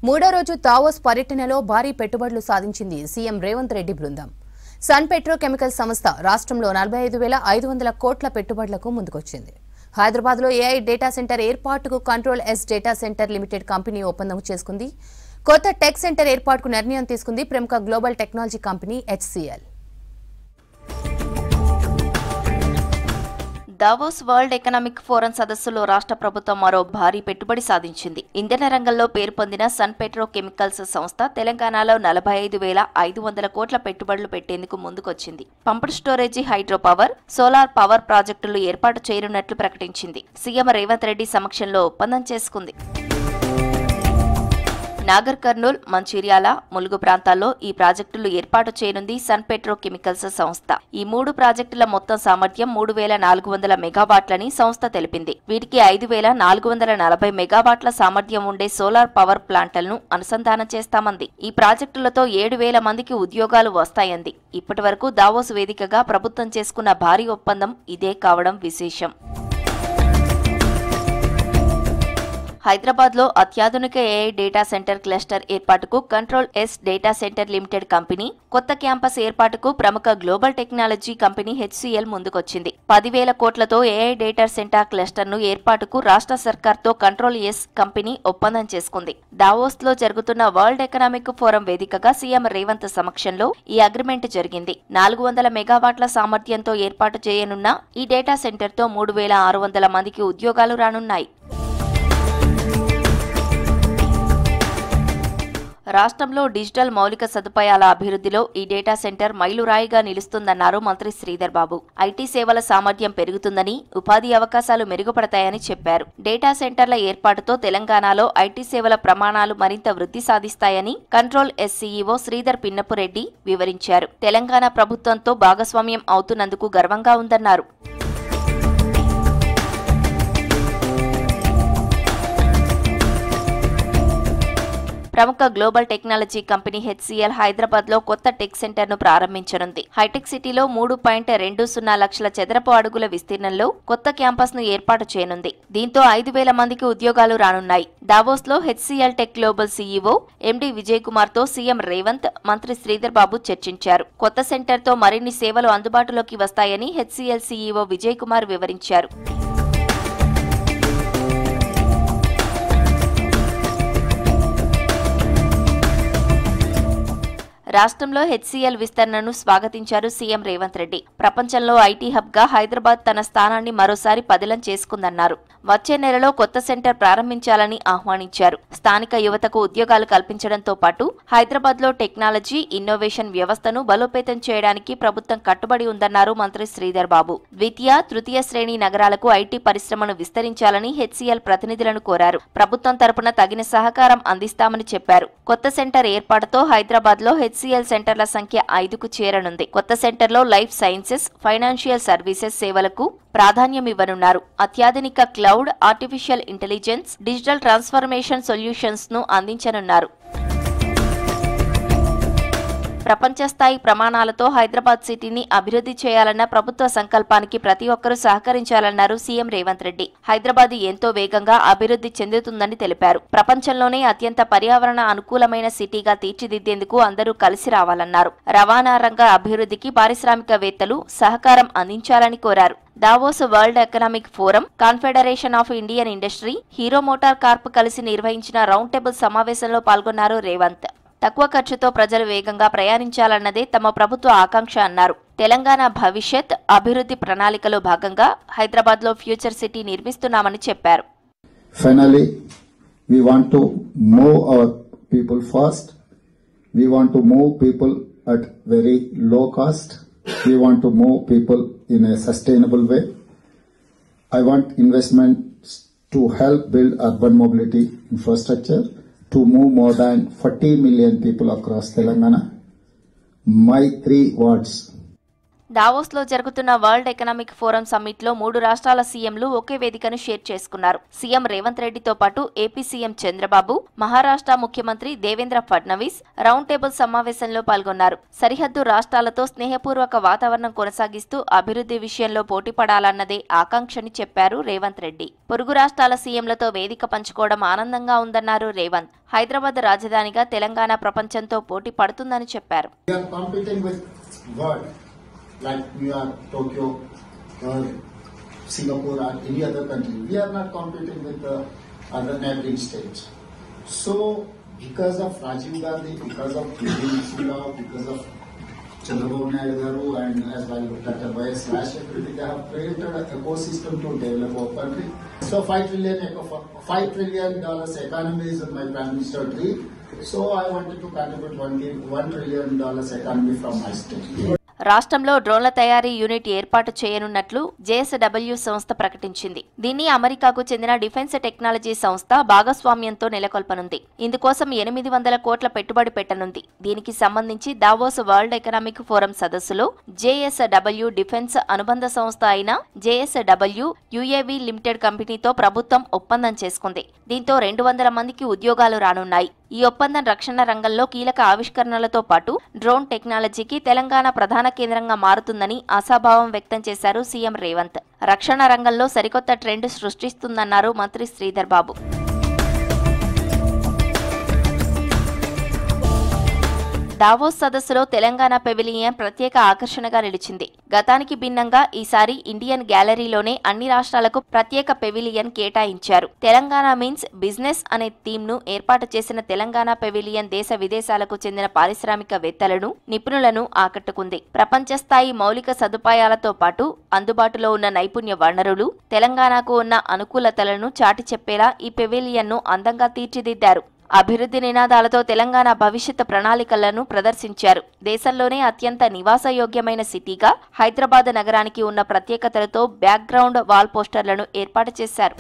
మూడో రోజు దావోస్ పర్యటనలో భారీ పెట్టుబడులు సాధించింది సీఎం రేవంత్ రెడ్డి బృందం. సన్ పెట్రోకెమికల్ సంస్థ రాష్ట్రంలో 45,500 కోట్ల పెట్టుబడులకు ముందుకొచ్చింది. హైదరాబాద్లో ఏఐ డేటా సెంటర్ ఏర్పాటుకు control yes data centre limited company ఒప్పందం చేసుకుంది. కొత్త టెక్ సెంటర్ ఏర్పాటుకు నిర్ణయం తీసుకుంది ప్రముఖ global technology company HCl. Davos world economic forum సదస్సులో రాష్ట్ర ప్రభుత్వం మరో భారీ పెట్టుబడి సాధించింది. ఇంధన రంగంలో పేరు పొందిన సన్ పెట్రోకెమికల్స్ సంస్థ తెలంగాణలో 45,500 కోట్ల పెట్టుబడులు పెట్టేందుకు ముందుకొచ్చింది. Pumped storage, hydro power, solar power ప్రాజెక్టులు ఏర్పాటు చేయనున్నట్లు ప్రకటించింది. సీఎం రేవంత్ రెడ్డి సమక్షంలో ఒప్పందం చేసుకుంది. నాగర్ కర్నూల్, మంచిర్యాల, ములుగు ప్రాంతాల్లో ఈ ప్రాజెక్టులు ఏర్పాటు చేయనుంది సన్ పెట్రోకెమికల్స్ సంస్థ. ఈ 3 ప్రాజెక్టుల మొత్తం సామర్థ్యం 3,400 మెగావాట్లని సంస్థ తెలిపింది. వీటికి 5,440 మెగావాట్ల సామర్థ్యం ఉండే సోలార్ పవర్ ప్లాంట్లను అనుసంధానం చేస్తామంది. ఈ ప్రాజెక్టులతో 7,000 మందికి ఉద్యోగాలు వస్తాయంది. ఇప్పటి వరకు దావోస్ వేదికగా ప్రభుత్వం చేసుకున్న భారీ ఒప్పందం ఇదే కావడం విశేషం. హైదరాబాద్లో అత్యాధునిక ఏఐ డేటా సెంటర్ క్లస్టర్ ఏర్పాటుకు control yes data centre limited company, కొత్త క్యాంపస్ ఏర్పాటుకు ప్రముఖ గ్లోబల్ టెక్నాలజీ కంపెనీ హెచ్సిఎల్ ముందుకొచ్చింది. 10,000 కోట్లతో ఏఐ డేటా సెంటర్ క్లస్టర్ను ఏర్పాటుకు రాష్ట్ర సర్కార్తో కంట్రోల్ ఎస్ కంపెనీ ఒప్పందం చేసుకుంది. దావోస్లో జరుగుతున్న వరల్డ్ ఎకనామిక్ ఫోరం వేదికగా సీఎం రేవంత్ సమక్షంలో ఈ అగ్రిమెంట్ జరిగింది. 400 మెగావాట్ల సామర్థ్యంతో ఏర్పాటు చేయనున్న ఈ డేటా సెంటర్తో 3,600 మందికి ఉద్యోగాలు రానున్నాయి. రాష్ట్రంలో డిజిటల్ మౌలిక సదుపాయాల అభివృద్ధిలో ఈ డేటా సెంటర్ మైలురాయిగా నిలుస్తుందన్నారు మంత్రి శ్రీధర్ బాబు. ఐటీ సేవల సామర్థ్యం పెరుగుతుందని, ఉపాధి అవకాశాలు మెరుగుపడతాయని చెప్పారు. డేటా సెంటర్ల ఏర్పాటుతో తెలంగాణలో ఐటీ సేవల ప్రమాణాలు మరింత వృద్ధి సాధిస్తాయని Control S CEO Sridhar Pinnapureddy వివరించారు. తెలంగాణ ప్రభుత్వంతో భాగస్వామ్యం అవుతున్నందుకు గర్వంగా ఉందన్నారు. ప్రముఖ గ్లోబల్ టెక్నాలజీ కంపెనీ హెచ్సిఎల్ హైదరాబాద్లో కొత్త టెక్ సెంటర్ను ప్రారంభించనుంది. హైటెక్ సిటీలో 3.20 లక్షల చదరపు అడుగుల విస్తీర్ణంలో కొత్త క్యాంపస్ను ఏర్పాటు చేయనుంది. దీంతో 5,000 మందికి ఉద్యోగాలు రానున్నాయి. దావోస్లో HCL tech global CEO MD Vijay కుమార్తో సీఎం రేవంత్, మంత్రి శ్రీధర్ బాబు చర్చించారు. కొత్త సెంటర్తో మరిన్ని సేవలు అందుబాటులోకి వస్తాయని హెచ్సిఎల్ సీఈఓ విజయ్ కుమార్ వివరించారు. రాష్ట్రంలో హెచ్సిఎల్ విస్తరణను స్వాగతించారు సీఎం రేవంత్ రెడ్డి. ప్రపంచంలో ఐటీ హబ్గా హైదరాబాద్ తన స్థానాన్ని మరోసారి పదిలం చేసుకుందన్నారు. వచ్చే నెలలో కొత్త సెంటర్ ప్రారంభించాలని ఆహ్వానించారు. స్థానిక యువతకు ఉద్యోగాలు కల్పించడంతో పాటు హైదరాబాద్లో టెక్నాలజీ, ఇన్నోవేషన్ వ్యవస్థను బలోపేతం చేయడానికి ప్రభుత్వం కట్టుబడి ఉందన్నారు మంత్రి శ్రీధర్ బాబు. ద్వితీయ, తృతీయ శ్రేణి నగరాలకు ఐటీ పరిశ్రమను విస్తరించాలని హెచ్సిఎల్ ప్రతినిధులను కోరారు. ప్రభుత్వం తరపున తగిన సహకారం అందిస్తామని చెప్పారు. కొత్త సెంటర్ ఏర్పాటుతో హైదరాబాద్లో హెచ్సిఎల్ సెంటర్ల సంఖ్య 5కు చేరనుంది. కొత్త సెంటర్లో లైఫ్ సైన్సెస్, ఫైనాన్షియల్ సర్వీసెస్ సేవలకు ప్రాధాన్యం ఇవ్వనున్నారు. అత్యాధునిక cloud, artificial intelligence, digital transformation solutions ను అందించనున్నారు. ప్రపంచ స్థాయి ప్రమాణాలతో హైదరాబాద్ సిటీని అభివృద్ధి చేయాలన్న ప్రభుత్వ సంకల్పానికి ప్రతి ఒక్కరూ సహకరించాలన్నారు సీఎం రేవంత్ రెడ్డి. హైదరాబాద్ ఎంతో వేగంగా అభివృద్ధి చెందుతుందని తెలిపారు. ప్రపంచంలోనే అత్యంత పర్యావరణ అనుకూలమైన సిటీగా తీర్చిదిద్దేందుకు అందరూ కలిసి రావాలన్నారు. రవాణా రంగ అభివృద్ధికి పారిశ్రామికవేత్తలు సహకారం అందించాలని కోరారు. Davos world economic forum, confederation of Indian industry, hero motor Corp కలిసి నిర్వహించిన రౌండ్ టేబుల్ సమావేశంలో పాల్గొన్నారు రేవంత్. తక్కువ ఖర్చుతో ప్రజలు వేగంగా ప్రయాణించాలన్నదే తమ ప్రభుత్వ ఆకాంక్ష అన్నారు. తెలంగాణ భవిష్యత్ అభివృద్ధి ప్రణాళికలో భాగంగా హైదరాబాద్లో ఫ్యూచర్ సిటీ నిర్మిస్తున్నామని చెప్పారు. Finally, we want to move our people fast. We want to move people at very low cost. We want to move people in a sustainable way. I want investments to help build urban mobility infrastructure to move more than 40 million people across Telangana. My 3 words. Davos లో జరుగుతున్న world economic forum summit లో 3 రాష్ట్రాల సీఎంలు ఒకే వేదికను share చేసుకున్నారు. CM Revanth రెడ్డితో పాటు AP CM Chandrababu, Maharashtra ముఖ్యమంత్రి దేవేంద్ర ఫడ్నవీస్ రౌండ్ టేబుల్ సమావేశంలో పాల్గొన్నారు. సరిహద్దు రాష్ట్రాలతో స్నేహపూర్వక వాతావరణం కొనసాగిస్తూ అభివృద్ధి విషయంలో పోటీపడాలన్నదే ఆకాంక్షని చెప్పారు రేవంత్ రెడ్డి. పొరుగు రాష్ట్రాల సీఎంలతో వేదిక పంచుకోవడం ఆనందంగా ఉందన్నారు రేవంత్. హైదరాబాద్ రాజధానిగా తెలంగాణ ప్రపంచంతో పోటీ పడుతుందని చెప్పారు. Like New York, Tokyo, or Singapore, or any other country, we are not competing with the other neighboring states. So, because of Rajiv Gandhi, because of P.V. Narasimha, because of Chandrababu Naidu Garu, and as well Dr. Y.S. Rajshekar, they have created an ecosystem to develop our country. So, $5 trillion economy is my Prime Minister dream. So, I wanted to contribute $1 trillion economy from my state. రాష్ట్రంలో డ్రోన్ల తయారీ unit ఏర్పాటు చేయనున్నట్లు JSW సంస్థ ప్రకటించింది. దీన్ని అమెరికాకు చెందిన డిఫెన్స్ టెక్నాలజీ సంస్థ భాగస్వామ్యంతో నెలకొల్పనుంది. ఇందుకోసం 800 కోట్ల పెట్టుబడి పెట్టనుంది. దీనికి సంబంధించి దావోస్ వరల్డ్ ఎకనామిక్ ఫోరం సదస్సులో జేఎస్డబ్ల్యూ డిఫెన్స్ అనుబంధ సంస్థ అయిన జేఎస్డబ్ల్యూ యుఏవి లిమిటెడ్ కంపెనీతో ప్రభుత్వం ఒప్పందం చేసుకుంది. దీంతో 200 మందికి ఉద్యోగాలు రానున్నాయి. ఈ ఒప్పందం రక్షణ రంగంలో కీలక ఆవిష్కరణలతో పాటు డ్రోన్ టెక్నాలజీకి తెలంగాణ ప్రధాన కేంద్రంగా మారుతుందని ఆశాభావం వ్యక్తం చేశారు సీఎం రేవంత్. రక్షణ రంగంలో సరికొత్త ట్రెండ్ సృష్టిస్తుందన్నారు మంత్రి శ్రీధర్ బాబు. దావోస్ సదస్సులో తెలంగాణ పెవిలియన్ ప్రత్యేక ఆకర్షణగా నిలిచింది. గతానికి భిన్నంగా ఈసారి ఇండియన్ గ్యాలరీలోనే అన్ని రాష్ట్రాలకు ప్రత్యేక పెవిలియన్ కేటాయించారు. తెలంగాణ మీన్స్ బిజినెస్ అనే థీమ్ ను ఏర్పాటు చేసిన తెలంగాణ పెవిలియన్ దేశ విదేశాలకు చెందిన పారిశ్రామికవేత్తలను, నిపుణులను ఆకట్టుకుంది. ప్రపంచ స్థాయి మౌలిక సదుపాయాలతో పాటు అందుబాటులో ఉన్న నైపుణ్య వనరులు, తెలంగాణకు ఉన్న అనుకూలతలను చాటి చెప్పేలా ఈ పెవిలియన్ ను అందంగా తీర్చిదిద్దారు. అభివృద్ధి నినాదాలతో తెలంగాణ భవిష్యత్ ప్రణాళికలను ప్రదర్శించారు. దేశంలోనే అత్యంత నివాసయోగ్యమైన సిటీగా హైదరాబాద్ నగరానికి ఉన్న ప్రత్యేకతలతో బ్యాక్గ్రౌండ్ వాల్ పోస్టర్లను ఏర్పాటు చేశారు.